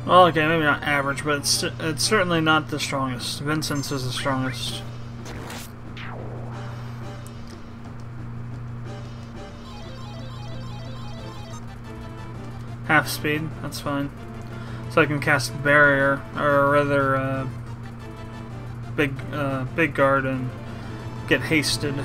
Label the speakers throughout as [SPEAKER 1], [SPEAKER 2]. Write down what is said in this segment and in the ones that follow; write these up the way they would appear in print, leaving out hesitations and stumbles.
[SPEAKER 1] Well, okay, maybe not average, but it's certainly not the strongest. Vincent's is the strongest. Half speed, that's fine. So I can cast barrier, or rather, big guard and get hasted.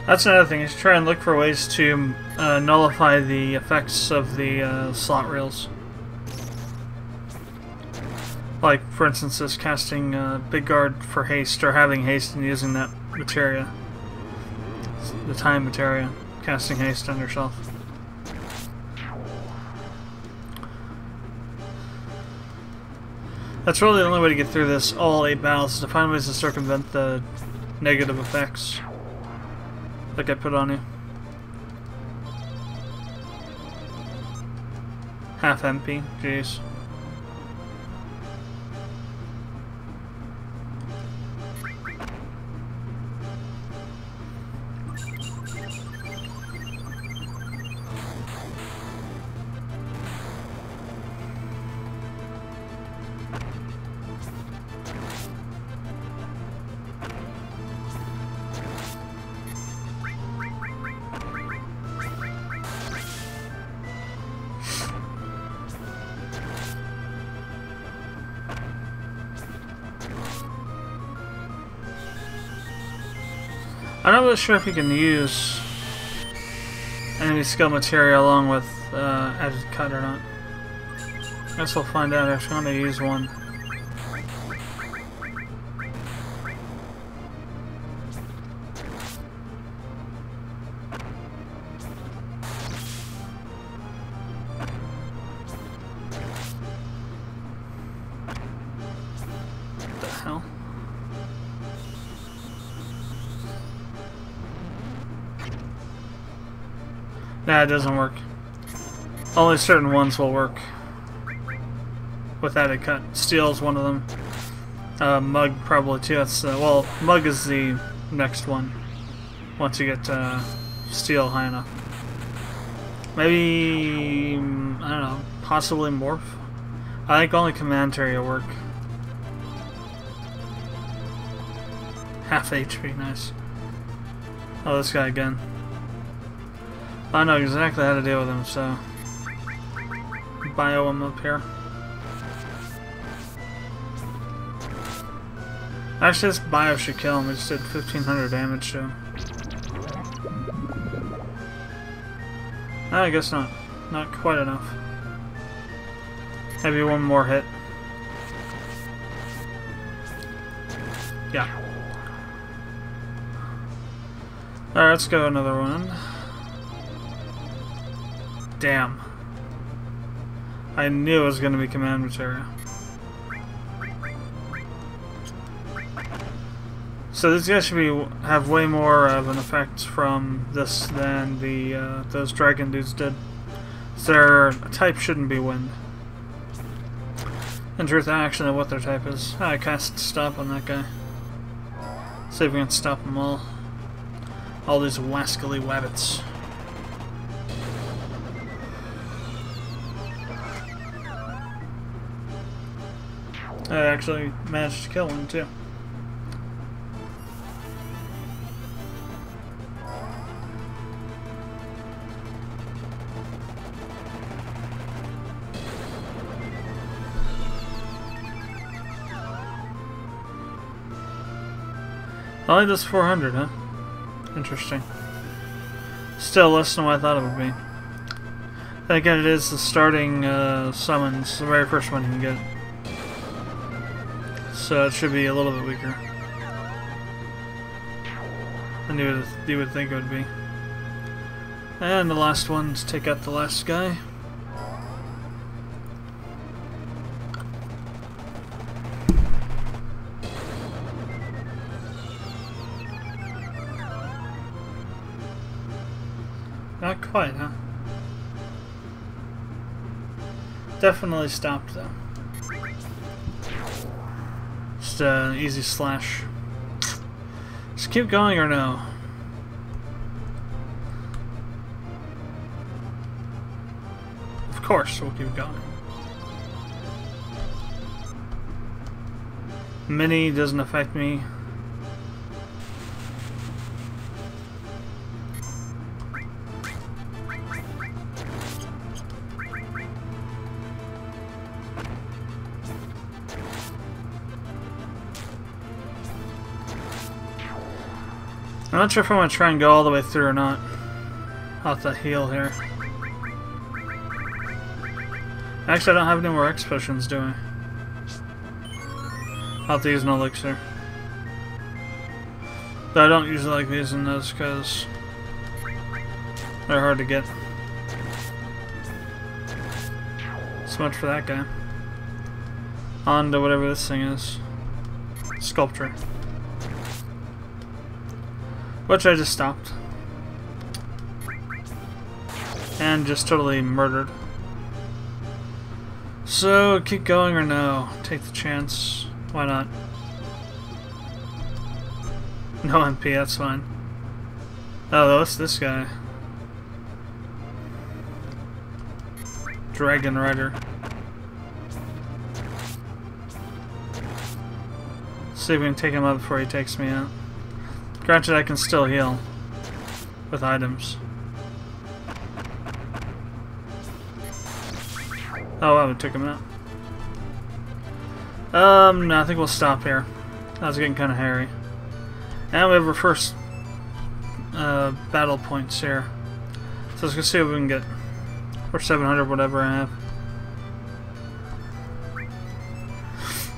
[SPEAKER 1] That's another thing, is try and look for ways to nullify the effects of the slot reels. Like, for instance, this casting Big Guard for haste, or having haste and using that materia. The time materia. Casting haste on yourself. That's really the only way to get through this all 8 battles, is to find ways to circumvent the negative effects. Like I put on you. Half MP, jeez. I'm not really sure if you can use enemy skill materia along with added cut or not. I guess we'll find out. Actually, I'm going to use one. What the hell? Nah, it doesn't work. Only certain ones will work with added cut. Steel is one of them. Mug probably too. That's well, Mug is the next one. Once you get Steel high enough. Maybe I don't know. Possibly Morph. I think only Command Area will work. Half HP, nice. Oh, this guy again. I know exactly how to deal with him, so bio him up here. Actually, this bio should kill him. We just did 1500 damage to him. I guess not. Not quite enough. Maybe one more hit. Yeah. Alright, let's go another one. Damn. I knew it was going to be command materia. So these guys should have way more of an effect from this than the those dragon dudes did. So their type shouldn't be wind. In truth, I actually know what their type is. I cast stop on that guy. See if we can stop them all. All these wascally wabbits. I actually managed to kill one too. Only does 400, huh? Interesting. Still less than what I thought it would be. Then again, it is the starting summons, the very first one you can get. So it should be a little bit weaker than you would think it would be. And the last one to take out the last guy. Not quite, huh? Definitely stopped, though. Just an easy slash. Just keep going or no? Of course, we'll keep going. Mini doesn't affect me. I'm not sure if I want to try and go all the way through or not. I'll have to heal here. Actually, I don't have any more X potions, do I? I'll have to use an elixir. But I don't usually like using those because they're hard to get. So much for that guy. On to whatever this thing is. Sculpture. Which I just stopped. And just totally murdered. So, keep going or no? Take the chance. Why not? No MP, that's fine. Oh, what's this guy? Dragon Rider. See if we can take him out before he takes me out. Granted, I can still heal with items. Oh wow, we took him out. No, I think we'll stop here. That was getting kind of hairy. And we have our first battle points here. So let's go see what we can get. Or 700, whatever I have.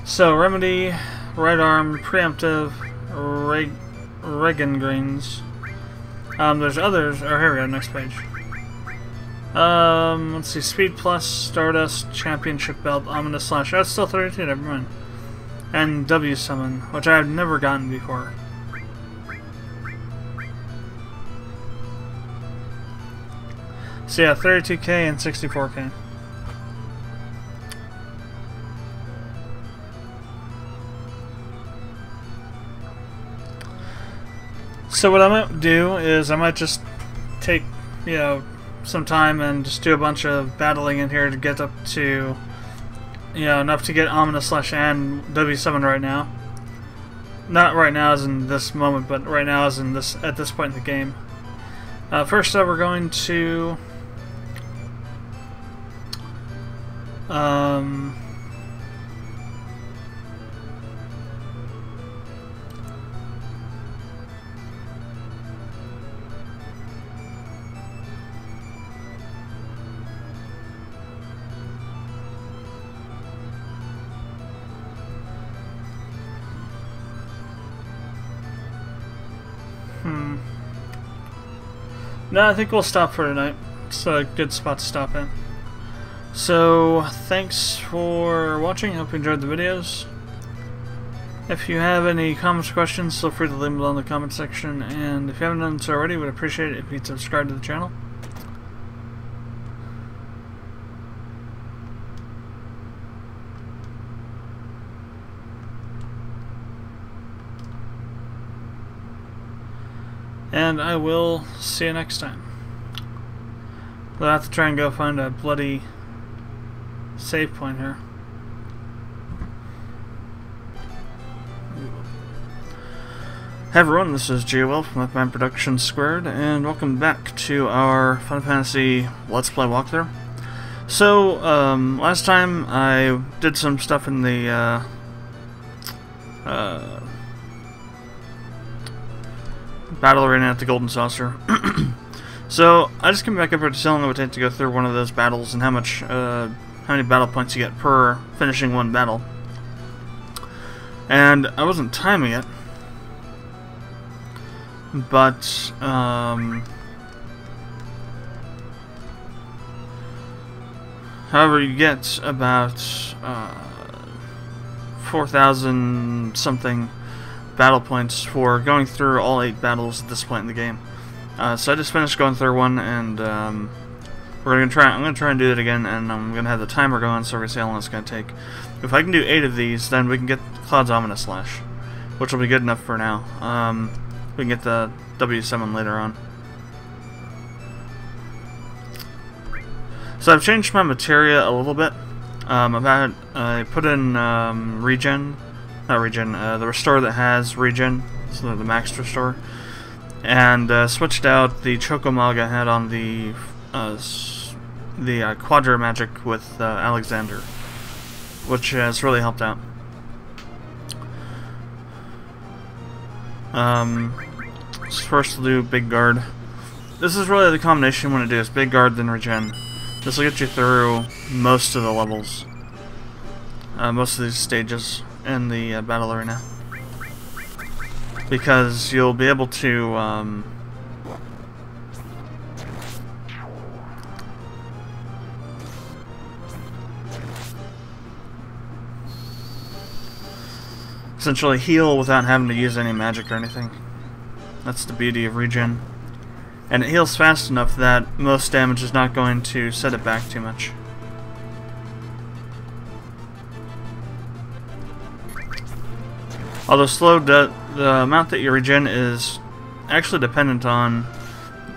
[SPEAKER 1] So, Remedy, Right Arm, Preemptive, Regan Greens. There's others. Oh, here we go, next page. Let's see. Speed Plus, Stardust, Championship Belt, Ominous Slash. Oh, it's still 32, never mind. And W Summon, which I've never gotten before. So yeah, 32k and 64k. So what I might do is I might just take, you know, some time and just do a bunch of battling in here to get up to, you know, enough to get Ominous Slash and W7 right now. Not right now as in this moment, but right now as in this at this point in the game. First up, we're going to no, I think we'll stop for tonight. It's a good spot to stop at. So, thanks for watching. Hope you enjoyed the videos. If you have any comments or questions, feel free to leave them below in the comment section. And if you haven't done so already, we'd appreciate it if you'd subscribe to the channel. And I will see you next time. We'll have to try and go find a bloody save point here. Hey everyone, this is GOL from Productions², and welcome back to our Final Fantasy Let's Play walkthrough. So, last time I did some stuff in the battle arena at the Golden Saucer. So I just came back up here to tell them what it would take to go through one of those battles and how many battle points you get per finishing one battle. And I wasn't timing it, but however, you get about 4,000 something battle points for going through all 8 battles at this point in the game. So I just finished going through one, and I'm gonna try and do it again, and I'm gonna have the timer going so we're gonna see how long it's gonna take. If I can do 8 of these, then we can get Cloud's Ominous Slash, which will be good enough for now. We can get the VII later on. So I've changed my materia a little bit. I put in the restore that has regen, so the max restore, and switched out the Chocomog I had on the Quadra Magic with Alexander, which has really helped out. First we'll do Big Guard. This is really the combination you want to do, is Big Guard then regen. This will get you through most of the levels, most of these stages in the battle arena, because you'll be able to essentially heal without having to use any magic or anything. That's the beauty of regen. And it heals fast enough that most damage is not going to set it back too much. Although the amount that you regen is actually dependent on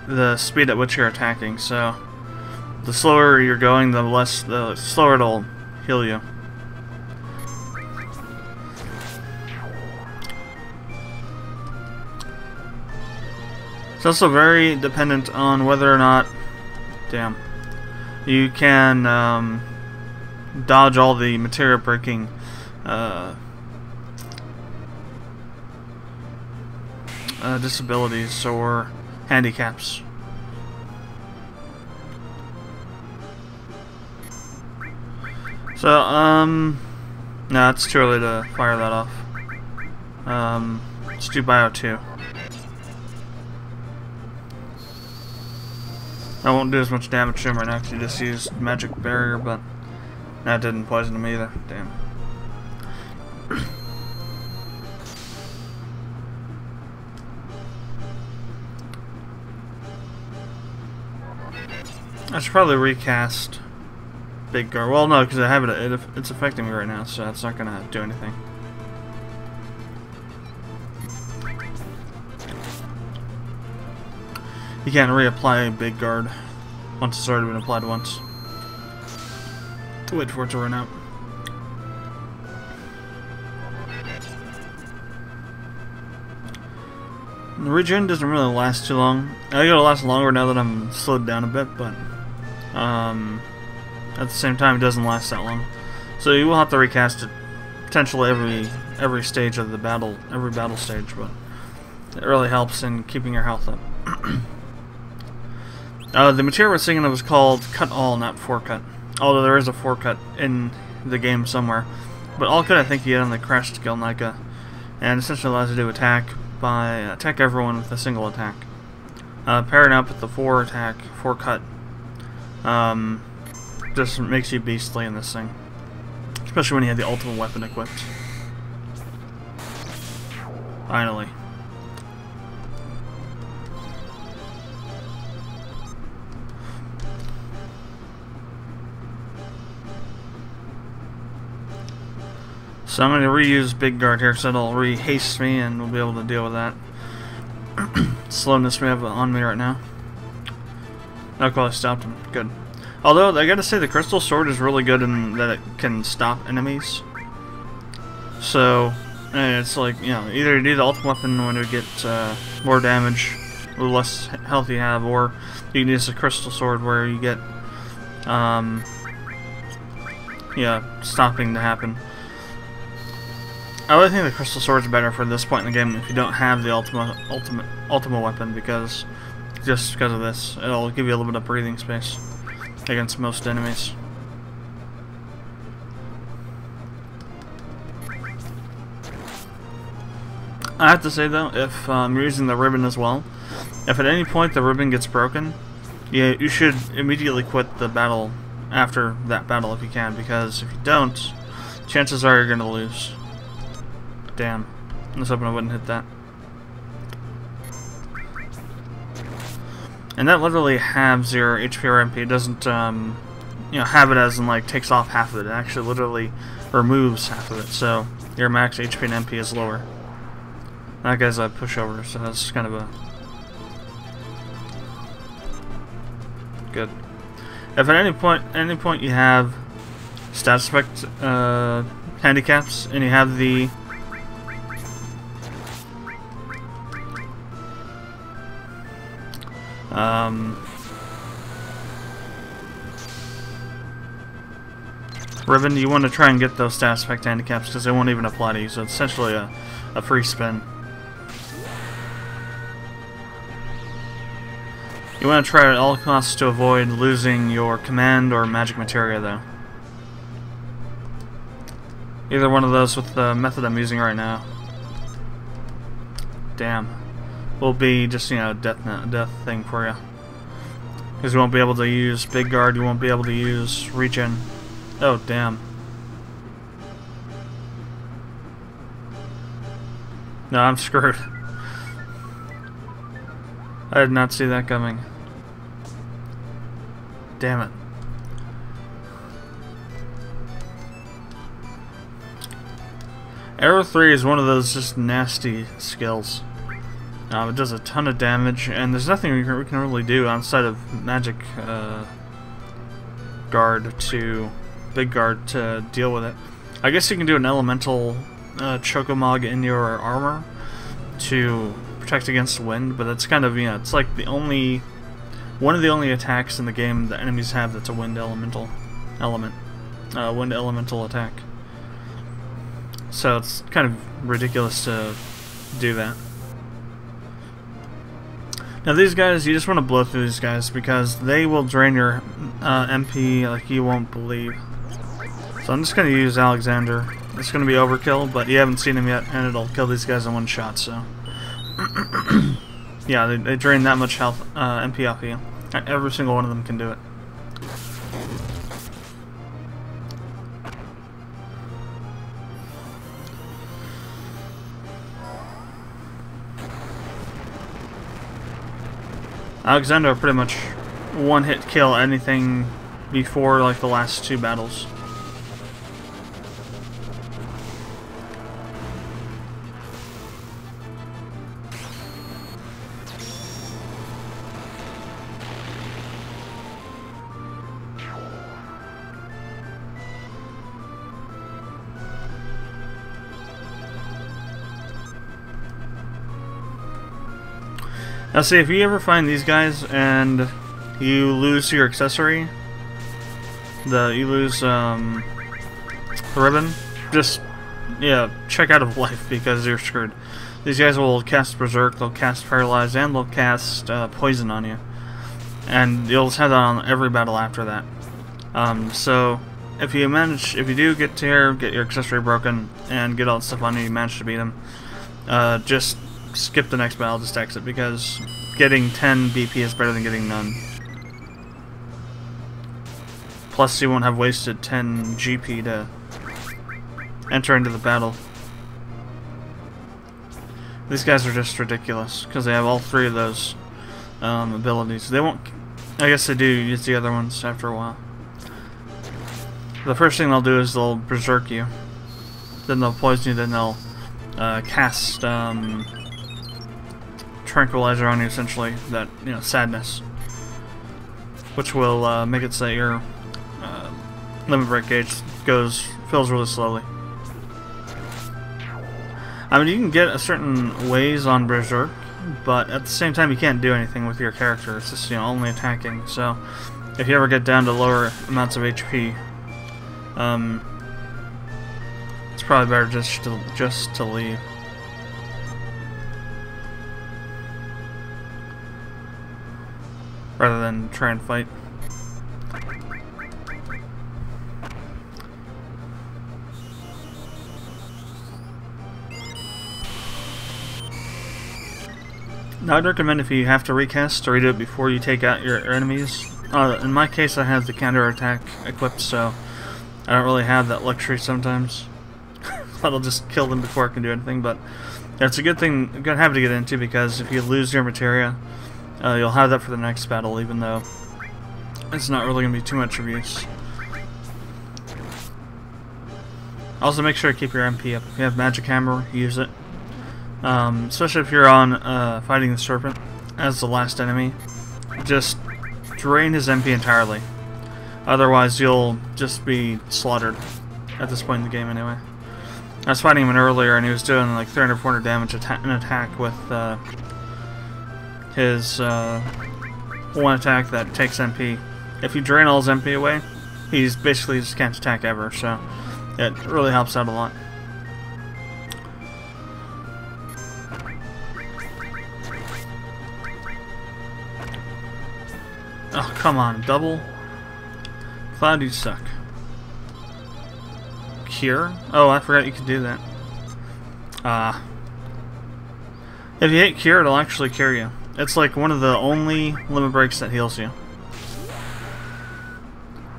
[SPEAKER 1] the speed at which you're attacking, so the slower you're going, the slower it'll heal you. It's also very dependent on whether or not, you can dodge all the materia breaking disabilities or handicaps. So, no, it's too early to fire that off. Let's do Bio 2. I won't do as much damage to him right now because he just used Magic Barrier, but that didn't poison him either. Damn. I should probably recast Big Guard. Well, no, because I have it's affecting me right now, so that's not gonna do anything. You can't reapply Big Guard once it's already been applied once. Wait for it to run out. The regen doesn't really last too long. I think it'll last longer now that I'm slowed down a bit, but at the same time it doesn't last that long. So you will have to recast it potentially every stage of the battle, every battle stage, but it really helps in keeping your health up. The material we're thinking of was called Cut All, not Forecut. Although there is a Forecut in the game somewhere. But All Cut I think you get on the Crash skill, Nika. And essentially allows you to attack everyone with a single attack. Pairing up with the 4-cut. Just makes you beastly in this thing. Especially when you have the ultimate weapon equipped. Finally. So I'm going to reuse Big Guard here, so it'll re-haste me and we'll be able to deal with that slowness we have on me right now. Okay, I stopped him. Good. Although, I gotta say, the Crystal Sword is really good in that it can stop enemies. So, it's like, you know, either you do the ultimate weapon when you get more damage, the less health you have, or you can use the Crystal Sword where you get, stopping to happen. I really think the Crystal Sword's better for this point in the game if you don't have the ultimate weapon, because just because of this, it'll give you a little bit of breathing space against most enemies. I have to say though, if you're using the ribbon as well, if at any point the ribbon gets broken, you should immediately quit the battle after that battle if you can, because if you don't, chances are you're going to lose. Damn. I was hoping I wouldn't hit that. And that literally halves your HP or MP. It doesn't, you know, have it as in like takes off half of it. It actually literally removes half of it. So your max HP and MP is lower. That guy's a pushover, so that's kind of a good. If at any point you have status effect handicaps and you have the ribbon, you want to try and get those status effect handicaps because they won't even apply to you, so it's essentially a free spin. You want to try at all costs to avoid losing your command or magic materia, though. Either one of those with the method I'm using right now. Damn. Will be just, you know, death thing for you. Because you won't be able to use Big Guard, you won't be able to use Regen. Oh, damn. No, I'm screwed. I did not see that coming. Damn it. Arrow 3 is one of those just nasty skills. It does a ton of damage, and there's nothing we can really do outside of magic guard to big guard to deal with it. I guess you can do an elemental Chocomog in your armor to protect against wind, but that's kind of, you know, it's like one of the only attacks in the game that enemies have that's a wind elemental attack. So it's kind of ridiculous to do that. Now these guys, you just want to blow through these guys because they will drain your MP like you won't believe. So I'm just going to use Alexander. It's going to be overkill, but you haven't seen him yet, and it'll kill these guys in one shot, so... yeah, they drain that much health, MP off of you. Every single one of them can do it. Alexander pretty much one-hit kill anything before like the last two battles. Now see, if you ever find these guys and you lose your accessory, you lose the ribbon, just, yeah, check out of life because you're screwed. These guys will cast Berserk, they'll cast Paralyze, and they'll cast Poison on you. And you'll just have that on every battle after that. So, if you do get to here, get your accessory broken, and get all the stuff on you, you manage to beat them, just skip the next battle, just exit, because getting 10 BP is better than getting none. Plus you won't have wasted 10 GP to enter into the battle. These guys are just ridiculous, because they have all three of those abilities. They won't... I guess they do use the other ones after a while. The first thing they'll do is they'll berserk you. Then they'll poison you, then they'll cast... tranquilizer on you, essentially, that, you know, sadness, which will make it so your limit break gauge fills really slowly. I mean, you can get a certain ways on Berserk, but at the same time you can't do anything with your character. It's just, you know, only attacking. So if you ever get down to lower amounts of HP, it's probably better just to leave. Rather than try and fight. Now I'd recommend if you have to recast to redo it before you take out your enemies. In my case I have the counter attack equipped, so I don't really have that luxury sometimes. That'll just kill them before I can do anything, but it's a good thing, a good habit to get into, because if you lose your materia, You'll have that for the next battle, even though it's not really going to be too much of use. Also, make sure to keep your MP up. If you have Magic Hammer, use it. Especially if you're on fighting the Serpent as the last enemy. Just drain his MP entirely. Otherwise, you'll just be slaughtered at this point in the game anyway. I was fighting him earlier, and he was doing like 300, 400 damage an attack with his one attack that takes MP. If you drain all his MP away, he's basically just can't attack ever, so it really helps out a lot. Oh, come on, double? Cloud, you suck. Cure? Oh, I forgot you could do that. If you hit Cure, it'll actually cure you. It's like one of the only limit breaks that heals you.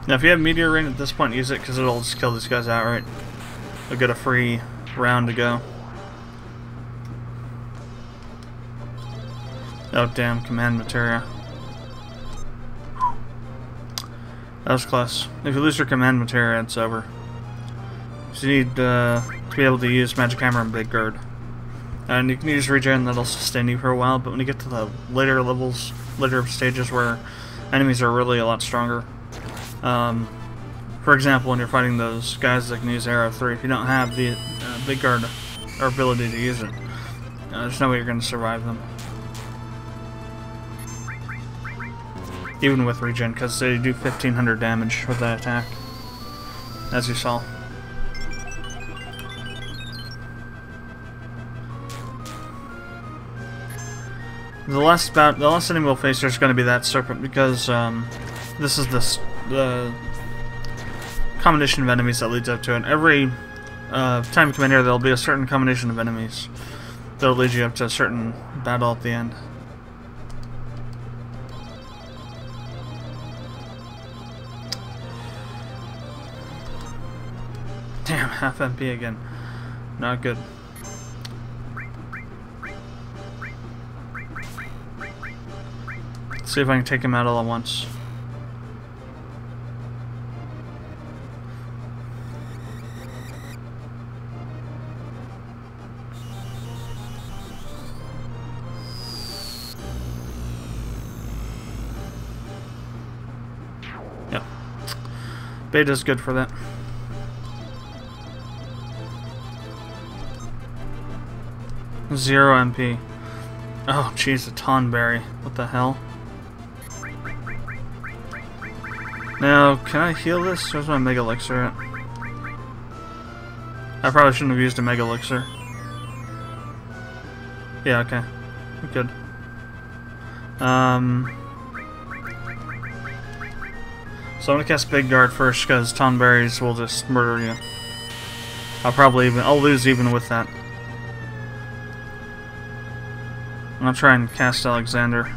[SPEAKER 1] Now, if you have Meteor Rain at this point, use it, because it'll just kill these guys outright. You'll get a free round to go. Oh, damn, Command Materia. That was close. If you lose your Command Materia, it's over. So you need to be able to use Magic Hammer and Big Guard. And you can use Regen, that'll sustain you for a while, but when you get to the later levels, later stages where enemies are really a lot stronger. For example, when you're fighting those guys that can use Arrow 3, if you don't have the Big Guard or ability to use it, there's no way you're going to survive them. Even with Regen, because they do 1500 damage with that attack, as you saw. The last enemy we'll face here is going to be that Serpent, because this is the combination of enemies that leads up to it. Every time you come in here, there'll be a certain combination of enemies that'll lead you up to a certain battle at the end. Damn, half MP again. Not good. Let's see if I can take him out all at once. Yep. Beta's good for that. Zero MP. Oh, jeez, a Tonberry. What the hell? Now, can I heal this? Where's my Mega Elixir at? I probably shouldn't have used a Mega Elixir. Yeah, okay. We're good. So I'm gonna cast Big Guard first, because Tonberries will just murder you. I'll lose even with that. I'm gonna try and cast Alexander.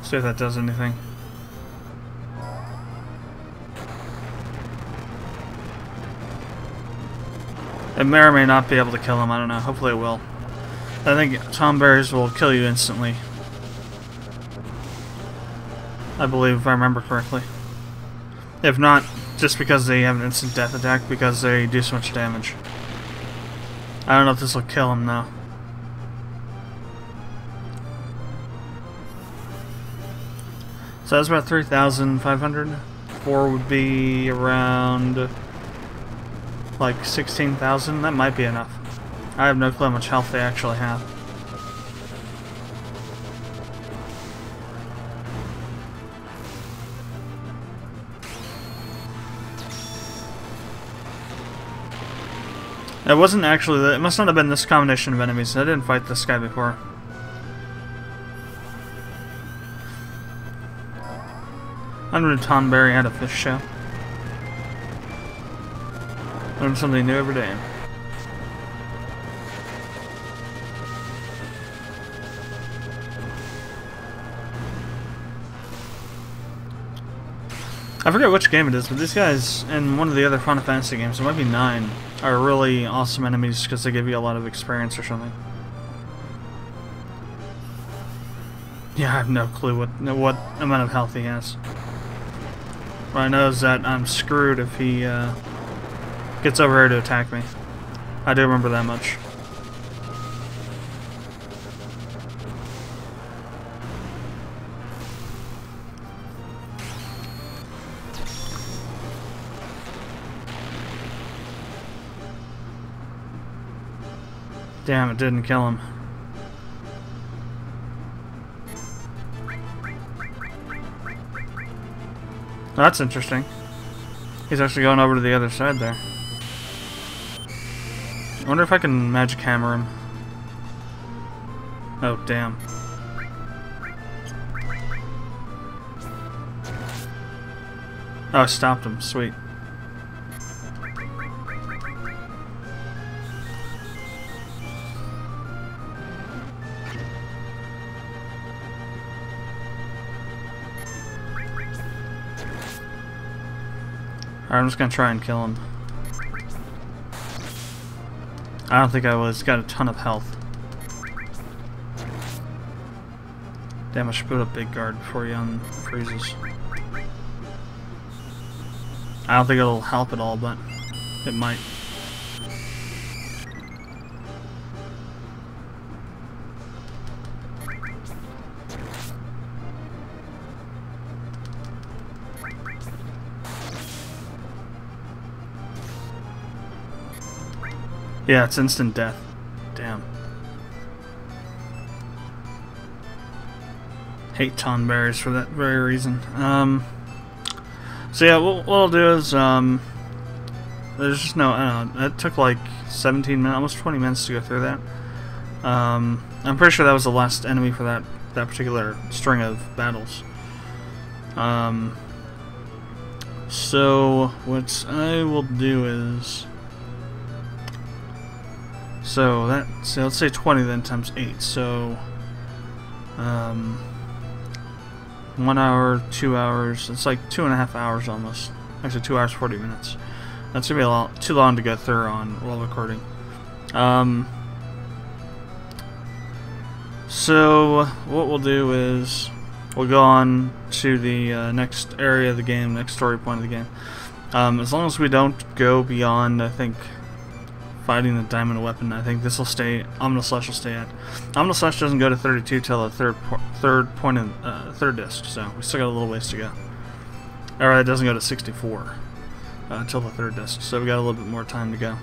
[SPEAKER 1] See if that does anything. It may or may not be able to kill him, I don't know. Hopefully it will. I think Tonberries will kill you instantly. I believe, if I remember correctly. If not, just because they have an instant death attack, because they do so much damage. I don't know if this will kill him though. So that's about 3,500. 4 would be around like 16,000. That might be enough. I have no clue how much health they actually have. It wasn't actually, it must not have been this combination of enemies. I didn't fight this guy before. Under Tonberry had a fish show. Learn something new every day. I forget which game it is, but these guys in one of the other Final Fantasy games, it might be 9, are really awesome enemies because they give you a lot of experience or something. Yeah, I have no clue what amount of health he has. What I know is that I'm screwed if he gets over here to attack me. I do remember that much. Damn, it didn't kill him. That's interesting. He's actually going over to the other side there. I wonder if I can magic hammer him. Oh, damn. Oh, I stopped him. Sweet. Alright, I'm just gonna try and kill him. I don't think I was. He's got a ton of health. Damn, I should put a big guard before he unfreezes. I don't think it'll help at all, but it might. Yeah, it's instant death. Damn. Hate tonberries for that very reason. So yeah, what I'll do is, there's just no, I don't know, it took like 17 minutes, almost 20 minutes to go through that. I'm pretty sure that was the last enemy for that particular string of battles. So what I will do is, so let's say 20 then times 8, so 1 hour, 2 hours, it's like 2.5 hours almost. Actually 2 hours 40 minutes. That's gonna be a lot too long to go through on while recording. So what we'll do is we'll go on to the next area of the game, next story point of the game. As long as we don't go beyond, I think, fighting the diamond weapon, I think this will stay. Ominous Slash will stay at. Ominous Slash doesn't go to 32 till the third point in third disc, so we still got a little ways to go. Or it doesn't go to 64 till the third disc, so we got a little bit more time to go.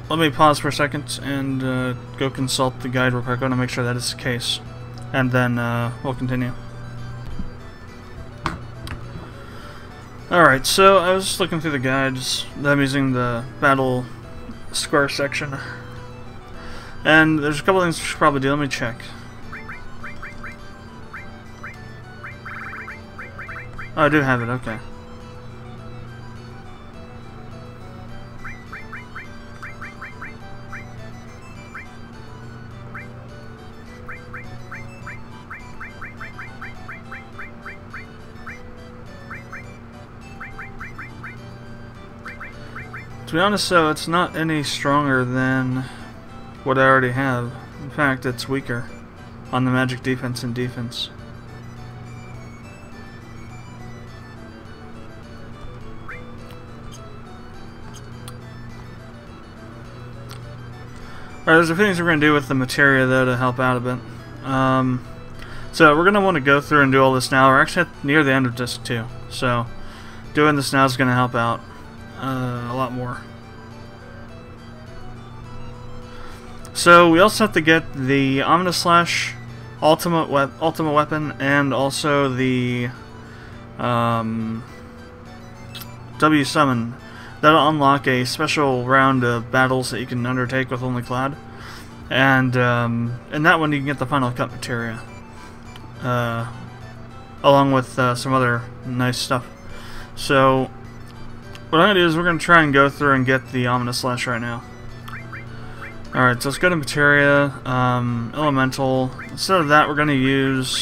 [SPEAKER 1] Let me pause for a second and go consult the guide real quick. I want to make sure that is the case, and then we'll continue. Alright, so I was just looking through the guides. I'm using the Battle Square section, and there's a couple things we should probably do. Let me check. Oh, I do have it, okay. To be honest, though, it's not any stronger than what I already have. In fact, it's weaker on the magic defense and defense. Alright, there's a few things we're going to do with the materia, though, to help out a bit. So we're going to want to go through and do all this now. We're actually near the end of Disc 2, so doing this now is going to help out a lot more. So we also have to get the Ominous Slash ultimate weapon, and also the W summon. That'll unlock a special round of battles that you can undertake with only Cloud, and in that one you can get the final cut materia, along with some other nice stuff. So what I'm going to do is we're going to try and go through and get the Ominous Slash right now. Alright, so let's go to materia, elemental. Instead of that, we're going to use